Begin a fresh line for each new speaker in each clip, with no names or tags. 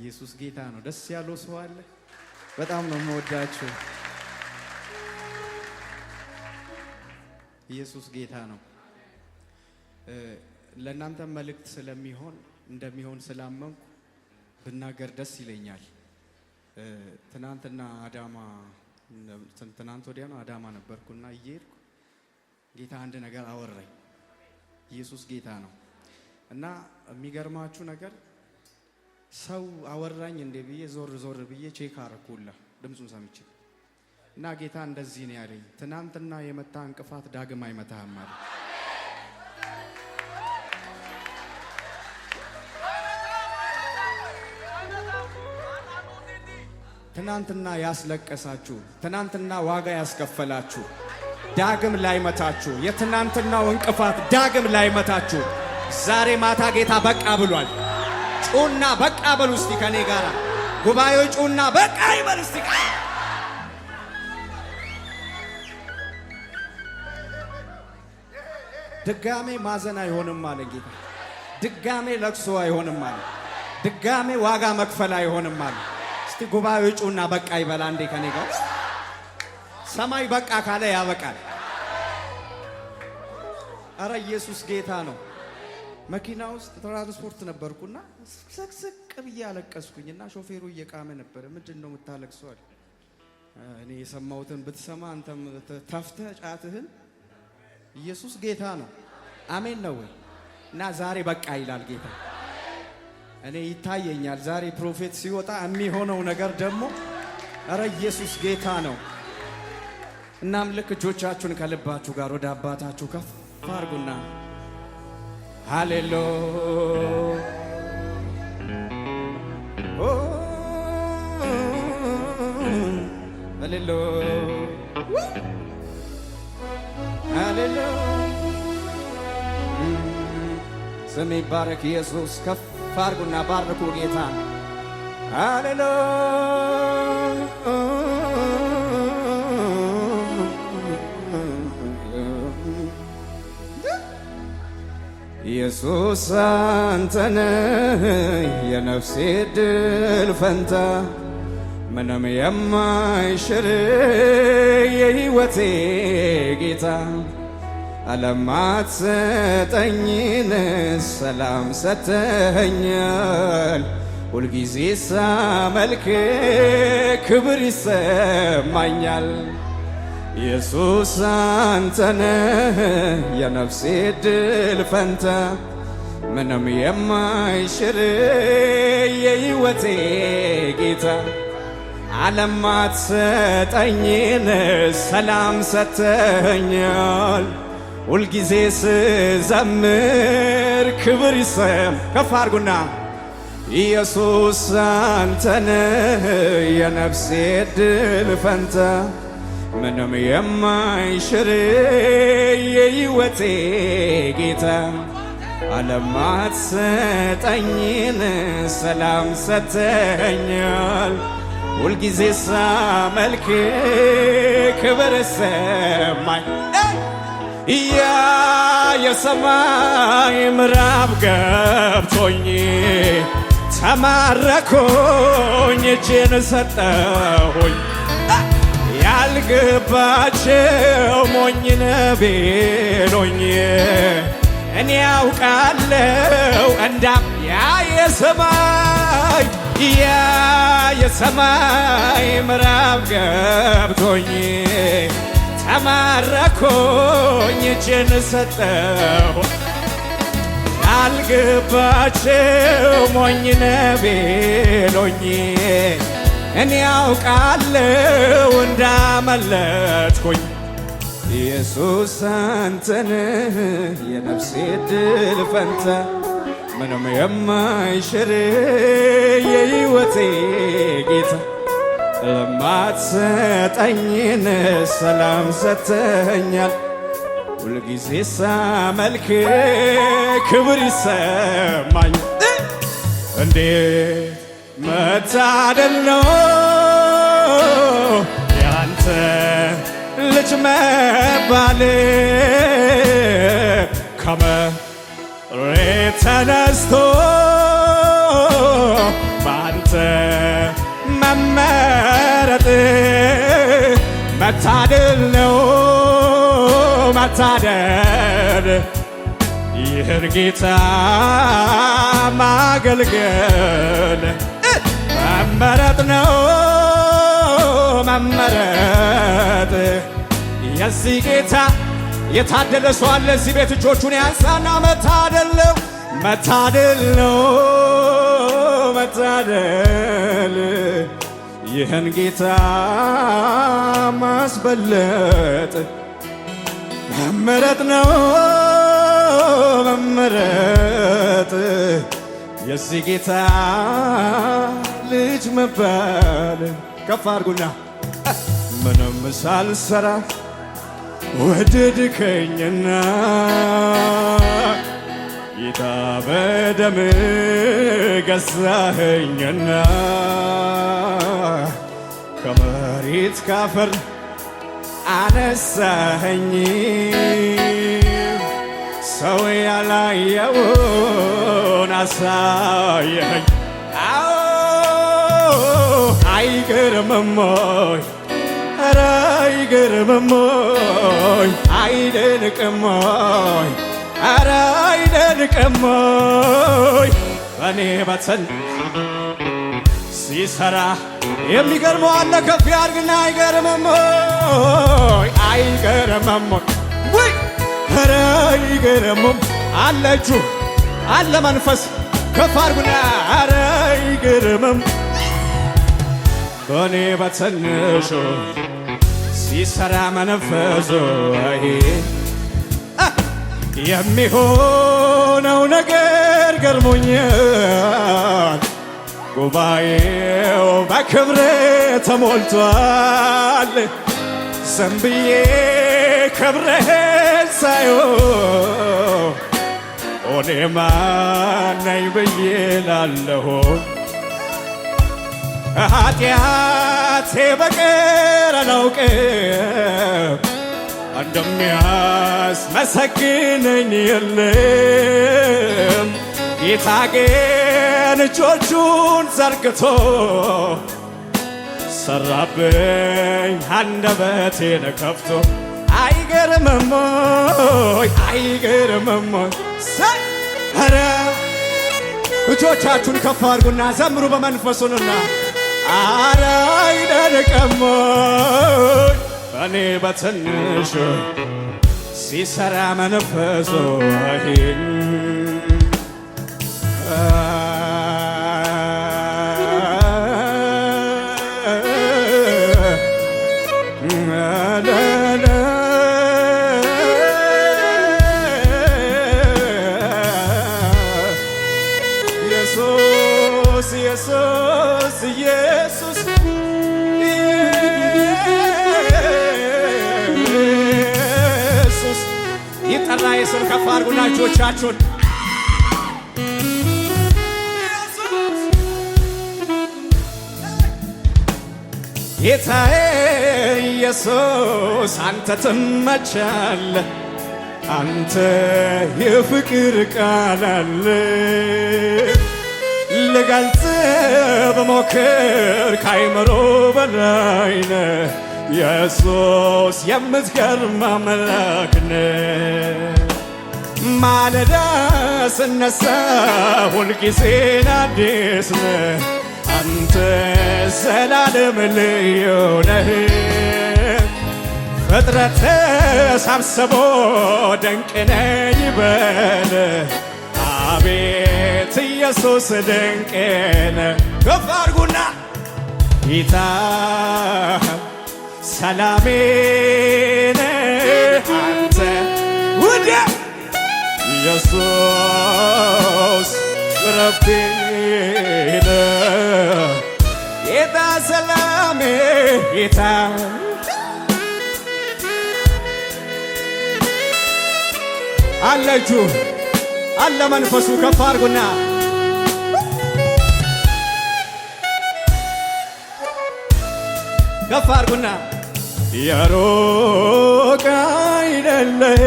ኢየሱስ ጌታ ነው። ደስ ያለው ሰው አለ? በጣም ነው የምወዳችሁ። ኢየሱስ ጌታ ነው። ለእናንተ መልእክት እንደሚሆን ስላመንኩ ብናገር ደስ ይለኛል። ትናንት ወዲያ ነው አዳማ ነበርኩና እየሄድኩ ጌታ አንድ ነገር አወራኝ። ኢየሱስ ጌታ ነው። እና የሚገርማችሁ ነገር ሰው አወራኝ እንደ ብዬ ዞር ብዬ ቼክ አረኩላ ድምፁን ሰምቼ እና ጌታ እንደዚህ ነው ያለኝ፣ ትናንትና የመታ እንቅፋት ዳግም አይመታህም አለ። ትናንትና ያስለቀሳችሁ፣ ትናንትና ዋጋ ያስከፈላችሁ ዳግም ላይመታችሁ፣ የትናንትናው እንቅፋት ዳግም ላይመታችሁ ዛሬ ማታ ጌታ በቃ ብሏል። ጩና በቃ በሉ እስቲ ከኔ ጋር ጉባኤው ጩና በቃ ይበል እስቲ። ድጋሜ ማዘን አይሆንም አለ ጌታ። ድጋሜ ለቅሶ አይሆንም አለ። ድጋሜ ዋጋ መክፈል አይሆንም አለ። እስቲ ጉባኤው ጩና በቃ ይበል አንዴ ከኔ ጋር። ሰማይ በቃ ካለ ያበቃል። አረ ኢየሱስ ጌታ ነው። መኪና ውስጥ ትራንስፖርት ነበርኩና ስቅስቅ ብዬ አለቀስኩኝና ሾፌሩ እየቃመ ነበር። ምንድነው የምታለቅሰው? እኔ የሰማሁትን ብትሰማ አንተም ተፍተህ ጫትህን። ኢየሱስ ጌታ ነው። አሜን ነው ወይ? እና ዛሬ በቃ ይላል ጌታ። እኔ ይታየኛል ዛሬ ፕሮፌት ሲወጣ የሚሆነው ነገር ደግሞ አረ ኢየሱስ ጌታ ነው። እናም ልክ እጆቻችሁን ከልባችሁ ጋር ወደ አባታችሁ ከፍ አድርጉና ሃሌሉያ ሃሌሉያ ሃሌሉያ። ስም ይባረክ ኢየሱስ። ከፍ አድርጉና ባርኩ ጌታ። ሃሌሉያ ኢየሱስ አንተነ የነፍሴ ድል ፈንታ፣ ምንም የማይሽር የሕይወቴ ጌታ፣ ዓለማት ሰጠኝን ሰላም ሰተኸኛል። ሁልጊዜ ሳመልክ ክብር ይሰማኛል። ኢየሱስ አንተነ የነፍሴ ድል ፈንታ፣ ምንም የማይሽር የሕይወቴ ጌታ፣ ዓለማት ሰጠኝን ሰላም ሰተኸኛል። ሁልጊዜ ስዘምር ክብር ይሰም። ከፍ አድርጉና ኢየሱስ አንተነ የነፍሴ ድል ፈንታ፣ ምንም የማይሽር የሕይወቴ ጌታ፣ ዓለማት ሰጠኝን ሰላም ሰተኸኛል። ሁልጊዜ ሳመልክ ክብር ሰማኝ። ያ የሰማይ ምዕራፍ ገብቶኝ ተማረኩኝ፣ እጄን ሰጠሁኝ። ያልገባቸው ሞኝ ነቢሎኝ እኔ ያውቃለው እንዳም ያ የሰማይ ምዕራፍ ገብቶኝ ተማረኩኝ፣ እጄን ሰጠሁ። ያልገባቸው ሞኝ ነቢሎኝ እኔ ያውቃለው እንዳመለጥኩኝ። ኢየሱስ አንተነ የነፍሴ ድል ፈንታ፣ ምንም የማይሽር የሕይወቴ ጌታ፣ ዓለማት ሰጠኝን ሰላም ሰተኸኛል። ሁልጊዜ ሳመልክ ክብር ይሰማኝ። እንዴት መታደል ነው ያንተ ልጅ መባል፣ ከመሬት ተነስቶ ባንተ መመረጥ መታደል ነው መታደል ይህን ጌታ ማገልገል መመረጥ ነው መመረጥ የዚህ ጌታ የታደለ ሰው አለ እዚህ ቤት እጆቹን ያንሳና መታደል ነው መታደል ነው መታደል ይህን ጌታ ማስበለጥ መመረጥ ነው መመረጥ የዚህ ጌታ ልጅ መባል ከፍ አድርጉና ምንም ሳልሰራ ወደድከኝና ጌታ በደም ገዛኸኝና ከመሬት ካፈር አነሳኸኝ ሰው ያላየውን አሳየኸኝ አይገርምም ወይ ኧረ አይገርምም ወይ አይደንቅም ወይ ኧረ አይደንቅም ወይ በኔ በተን ሲሰራ የሚገርመው አለ ከፍ ያድርግና አይገርምም ወይ አይገርምም ወይ ኧረ አይገርምም አለ እጁ አለ መንፈስ ከፍ አድርጉና ኧረ አይገርምም በኔ በትንሹ ሲሰራ መንፈሱ የሚሆነው ነገር ገርሞኛል ጉባኤው በክብር ተሞልቷል ዝም ብዬ ክብርህን ሳየው እኔ ማን ነኝ ብዬ እላለሁ ኃጢአቴ በቀር አላውቅም እንደሚያስመሰግነኝ የለም ጌታ ግን እጆቹን ዘርግቶ ሰራብኝ አንደበቴን ከፍቶ አይገርምም ወይ አይገርምም ኧረ እጆቻችሁን ከፍ አድርጉና ዘምሩ በመንፈሱንና ኧረ አይደንቅም ወይ በኔ በትንሹ ሲሰራ መንፈሱ ኢየሱስ ኢየሱስ ኢየሱስ ይጠራ የስም ከፍ አድርጉና እጆቻችሁን ጌታዬ ኢየሱስ አንተ ትመቻለህ አንተ የፍቅር ቃል አለ ልገልጽ ብሞክር ከአይምሮ በላይ ነህ ኢየሱስ የምትገርም አምላክ ነህ ማለዳ ስነሳ ሁልጊዜ አዲስ ነህ አንተ ዘላለም ልዩ ነህ ፍጥረት ተሰብስቦ ድንቅ ነህ ይበል አቤት ኢየሱስ ድንቅ ነህ ከፍ አድርጉና ጌታ ሰላሜ ነህ አንተ ውዴ ኢየሱስ ረፍቴ ነህ ጌታ ሰላሜ ጌታ አለ እጁ አለ መንፈሱ ከፍ አድርጉና ከፍ አድርጉና የሩቅ አይደለም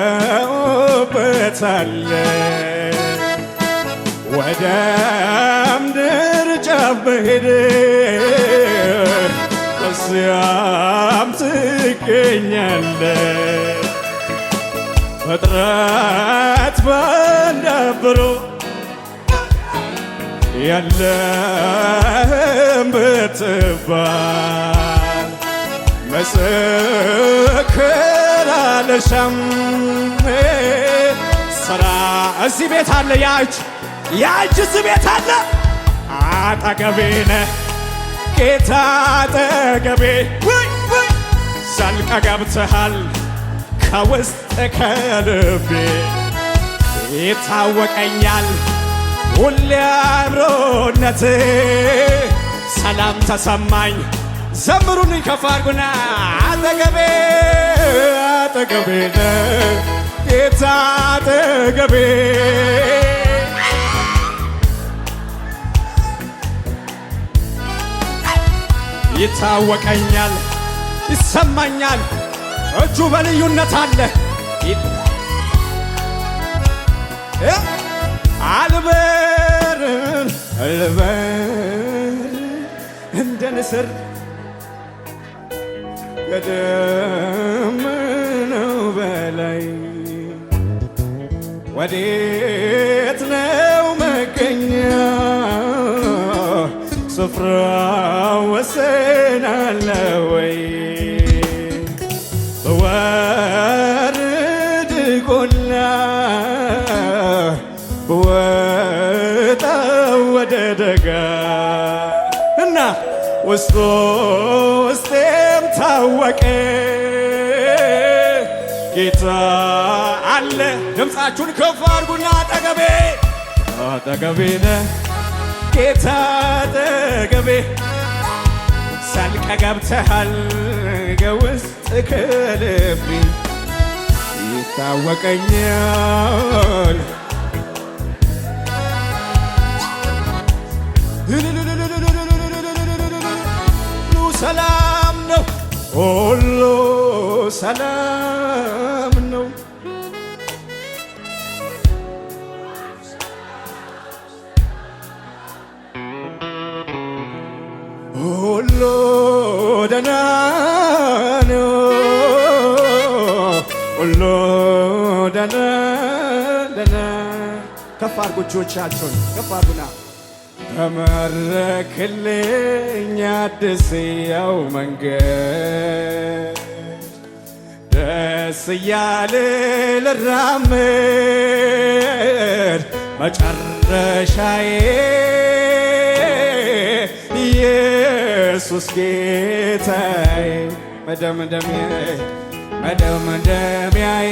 ካለሁበት አለ ወደ ምድር መሄድ በዚያም ትገኛለህ። ፍጥረት በንደብሮ የለም ብትባል ምስክር አልሻም። ስራ እዚህ ቤት አለ፣ ያእጅ እዚህ ቤት አለ። አጠገቤ ነህ ጌታ አጠገቤ፣ ዘልቀህ ገብተሃል ከውስጥ ከልቤ። ይታወቀኛል ሁሌ አብሮነት፣ ሰላም ተሰማኝ። ዘምሩን ከፍ አድርጉና አጠገቤ አጠገቤ ነህ ጌታ አጠገቤ። ይታወቀኛል ይሰማኛል፣ እጁ በልዩነት አለ። አልበርም እንደ ንስር ከደመናው በላይ ወዴት ነው መገኛ? ስፍራ ወሰን አለ ወይ? በወርድ ቆላ ወጣ ወደ ደጋ እና ውስጤም ታወቀ ጌታ አለ። ድምፃችሁን ከፍ አድርጉና አጠገቤ አጠገቤ ነህ ጌታ አጠገቤ፣ ዘልቀህ ገብተሃል ከውስጥ ከልቤ። ይታወቀኛል ሰላም ነው ሁሉ ሰላም ነው። ሁሉ ደህና ነው ሁሉ ደህና ደህና። ከፍ አድርጉ እጆቻችሁን ከፍ አድርጉና ተመረክልኝ አዲስ ያው መንገድ ደስ እያለ ልራመድ መጨረሻዬ ኢየሱስ ጌታዬ መደምደሚያዬ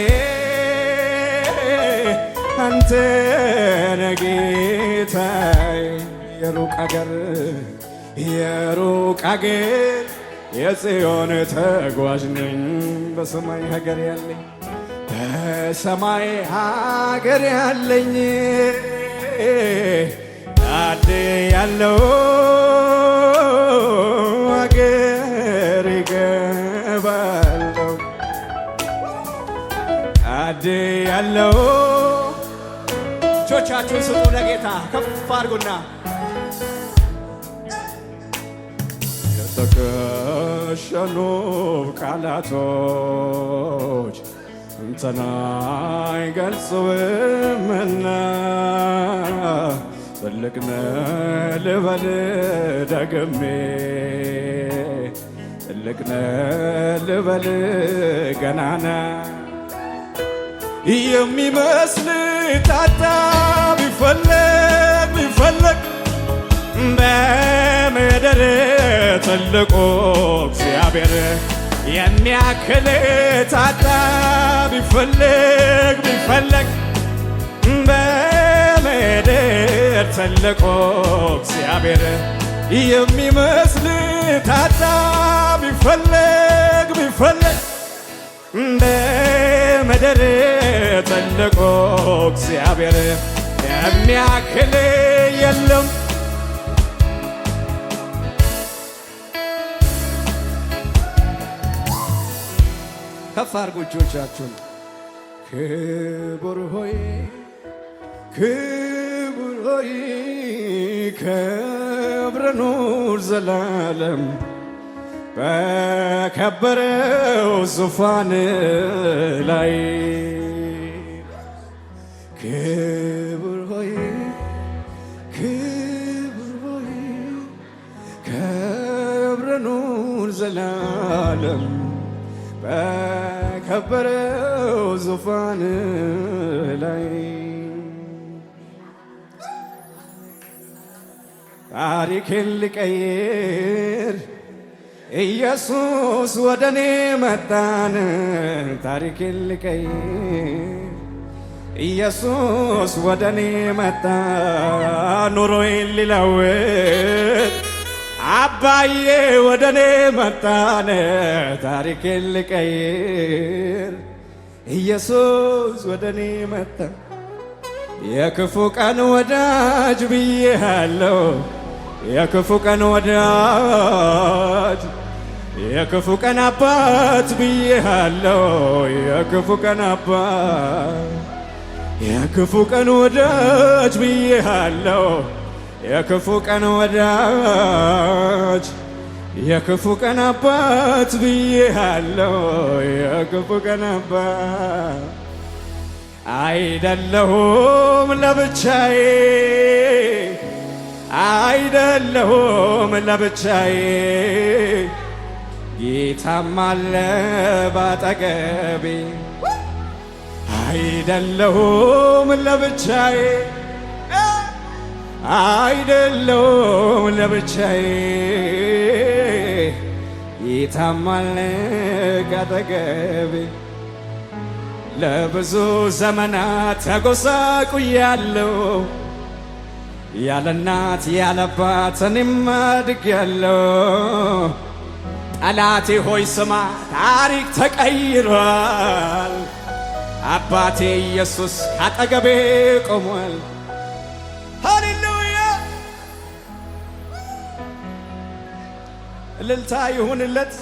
አንተ ነህ ጌታዬ። የሩቅ አገር የጽዮን ተጓዥ ነኝ በሰማይ ሀገር ያለኝ አድ ያለው አገር ይገባለው አድ ያለው። እጆቻችሁን ስጡ ለጌታ ከፍ አድርጉና የተከሸኑ ቃላቶች እንተን አይገልጹምና ትልቅ ነህ ልበል ደግሜ ትልቅ ነህ ልበል ገናና የሚመስል ታጣ ቢፈለግ በምድር ትልቁ እግዚአብሔር የሚያክል ታጣ ቢፈለግ በምድር ትልቁ እግዚአብሔር የሚመስል ታጣ ቢፈለግ በምድር ትልቁ እግዚአብሔር የሚያክል የለም። ከፍ አድርጉ እጆቻችሁን። ክቡር ሆይ ክብር ክብር ኑር ዘላለም በከበረው ዙፋን ላይ ክብር ሆይ ክብር ሆይ ክብር ኑር ዘላለም በከበረው ዙፋን ላይ ታሪክን ልቀይር ኢየሱስ ወደኔ መጣን ታሪክን ልቀይር ኢየሱስ ወደኔ መጣ ኑሮዬን ሊለውጥ አባዬ ወደኔ መጣን ታሪክን ልቀይር ኢየሱስ ወደኔ መጣ የክፉ ቀን ወዳጅ ብዬሃለሁ የክፉ ቀን ወዳጅ የክፉ ቀን አባት ብዬሃለሁ የክፉ ቀን አባት የክፉ ቀን ወዳጅ ብዬሃለሁ የክፉ ቀን ወዳጅ የክፉ ቀን አባት ብዬሃለሁ የክፉ ቀን አባት አይደለሁም ለብቻዬ አይደለሁም ለብቻዬ ጌታም አለ ባጠገቤ አይደለሁም ለብቻዬ አይደለሁም ለብቻዬ ጌታም አለ ባጠገቤ ለብዙ ዘመናት ተጎሳቁያለሁ ያለ እናት ያለ አባት እኔም አድጌያለሁ ጠላቴ ሆይ ስማ ታሪክ ተቀይሯል አባቴ ኢየሱስ ካጠገቤ ቆሟል ሃሌሉያ እልልታ ይሁንለት